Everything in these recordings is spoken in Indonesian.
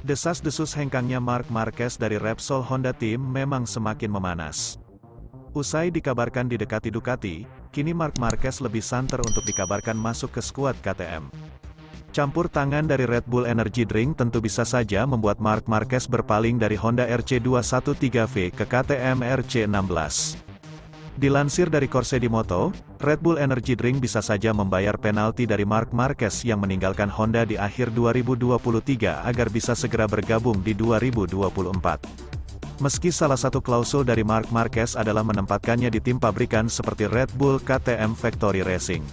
Desas-desus hengkangnya Marc Marquez dari Repsol Honda Team memang semakin memanas. Usai dikabarkan didekati Ducati, kini Marc Marquez lebih santer untuk dikabarkan masuk ke skuad KTM. Campur tangan dari Red Bull Energy Drink tentu bisa saja membuat Marc Marquez berpaling dari Honda RC213V ke KTM RC16. Dilansir dari Corse di Moto, Red Bull Energy Drink bisa saja membayar penalti dari Marc Marquez yang meninggalkan Honda di akhir 2023 agar bisa segera bergabung di 2024. Meski salah satu klausul dari Marc Marquez adalah menempatkannya di tim pabrikan seperti Red Bull KTM Factory Racing.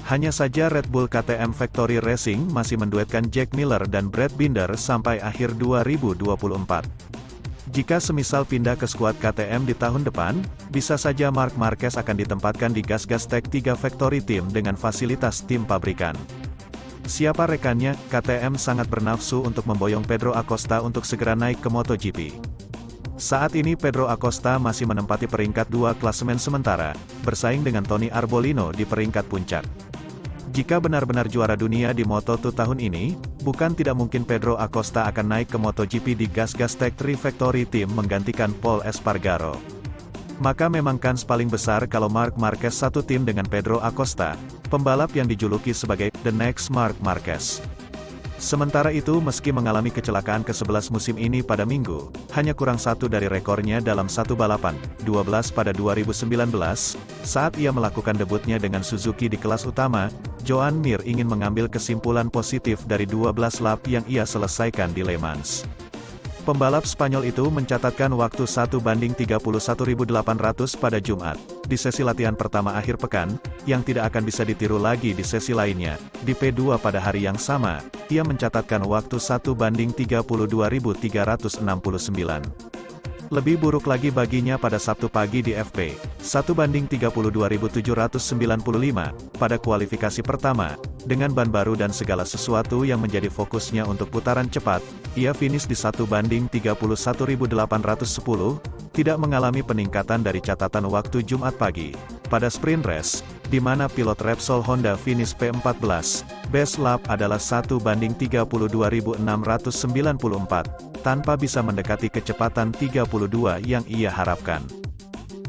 Hanya saja Red Bull KTM Factory Racing masih menduetkan Jack Miller dan Brad Binder sampai akhir 2024. Jika semisal pindah ke skuad KTM di tahun depan, bisa saja Marc Marquez akan ditempatkan di Gas Tech 3 Factory Team dengan fasilitas tim pabrikan. Siapa rekannya, KTM sangat bernafsu untuk memboyong Pedro Acosta untuk segera naik ke MotoGP. Saat ini Pedro Acosta masih menempati peringkat 2 klasemen sementara, bersaing dengan Tony Arbolino di peringkat puncak. Jika benar-benar juara dunia di Moto2 tahun ini, bukan tidak mungkin Pedro Acosta akan naik ke MotoGP di Gas Tech 3 Factory Team menggantikan Paul Espargaro. Maka memang kans paling besar kalau Marc Marquez satu tim dengan Pedro Acosta, pembalap yang dijuluki sebagai The Next Marc Marquez. Sementara itu meski mengalami kecelakaan ke-11 musim ini pada Minggu, hanya kurang satu dari rekornya dalam satu balapan, 12 pada 2019, saat ia melakukan debutnya dengan Suzuki di kelas utama, Joan Mir ingin mengambil kesimpulan positif dari 12 lap yang ia selesaikan di Le Mans. Pembalap Spanyol itu mencatatkan waktu 1:31.800 pada Jumat, di sesi latihan pertama akhir pekan, yang tidak akan bisa ditiru lagi di sesi lainnya. Di P2 pada hari yang sama, ia mencatatkan waktu 1:32.369. Lebih buruk lagi baginya pada Sabtu pagi di FP, 1:32.795, pada kualifikasi pertama, dengan ban baru dan segala sesuatu yang menjadi fokusnya untuk putaran cepat, ia finish di 1:31.810, tidak mengalami peningkatan dari catatan waktu Jumat pagi. Pada sprint race, di mana pilot Repsol Honda finish P14, best lap adalah 1:32.694, tanpa bisa mendekati kecepatan 32 yang ia harapkan.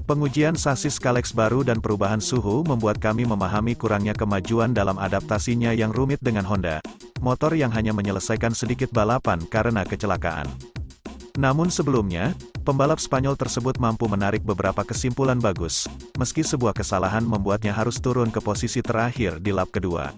Pengujian sasis Kalex baru dan perubahan suhu membuat kami memahami kurangnya kemajuan dalam adaptasinya yang rumit dengan Honda, motor yang hanya menyelesaikan sedikit balapan karena kecelakaan. Namun sebelumnya, pembalap Spanyol tersebut mampu menarik beberapa kesimpulan bagus, meski sebuah kesalahan membuatnya harus turun ke posisi terakhir di lap kedua.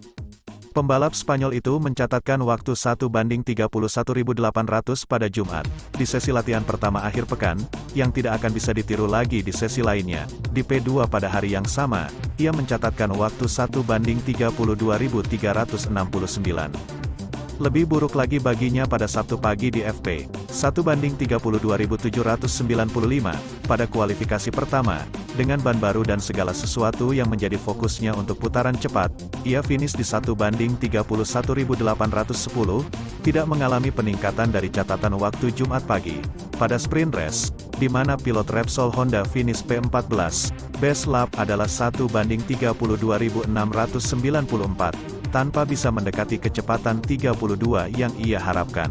Pembalap Spanyol itu mencatatkan waktu 1:31.800 pada Jumat, di sesi latihan pertama akhir pekan, yang tidak akan bisa ditiru lagi di sesi lainnya. Di P2 pada hari yang sama, ia mencatatkan waktu 1:32.369. Lebih buruk lagi baginya pada Sabtu pagi di FP, 1:32.795, pada kualifikasi pertama, dengan ban baru dan segala sesuatu yang menjadi fokusnya untuk putaran cepat, ia finish di 1:31.810, tidak mengalami peningkatan dari catatan waktu Jumat pagi. Pada sprint race, di mana pilot Repsol Honda finish P14, best lap adalah 1:32.694, tanpa bisa mendekati kecepatan 32 yang ia harapkan.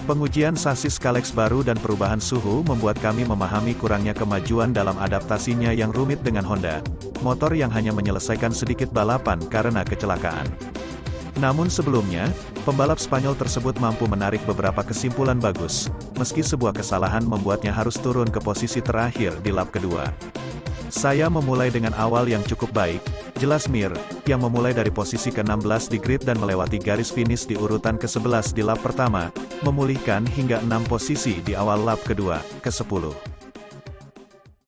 Pengujian sasis Kalex baru dan perubahan suhu membuat kami memahami kurangnya kemajuan dalam adaptasinya yang rumit dengan Honda, motor yang hanya menyelesaikan sedikit balapan karena kecelakaan. Namun sebelumnya, pembalap Spanyol tersebut mampu menarik beberapa kesimpulan bagus, meski sebuah kesalahan membuatnya harus turun ke posisi terakhir di lap kedua. Saya memulai dengan awal yang cukup baik, jelas Mir, yang memulai dari posisi ke-16 di grid dan melewati garis finish di urutan ke-11 di lap pertama, memulihkan hingga 6 posisi di awal lap kedua, ke-10.